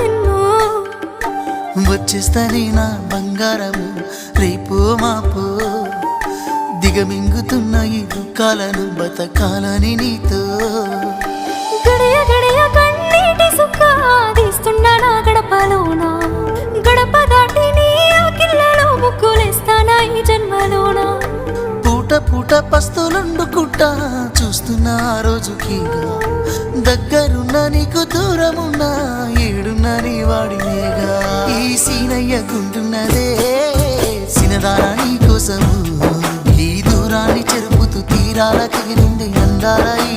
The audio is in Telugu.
నిన్ను వచ్చేస్తానే నా బంగారము రేపు మాపు దిగమింగుతున్న ఈ దుఃఖాలను బతకాలని నీతో గడియ గడియ కన్నీటి సుఖ తీస్తున్నా నా గడపలోనా గడప దాటి నీ ఆకిళ్ళలో ముగ్గులేస్తానా ఈ జన్మలోనా పూట పూట పస్తులుండుకుంటా చూస్తున్నా ఆ రోజుకి దగ్గరున్న నీకు దూరమున్నా ఏడున్న నీ వాడినేగా ఈ సీనయ్య గుంటున్నదే సినదారా నీ కోసము ఈ దూరాన్ని చెరుపుతూ తీరాల తెగి నుండి అందాల ఈ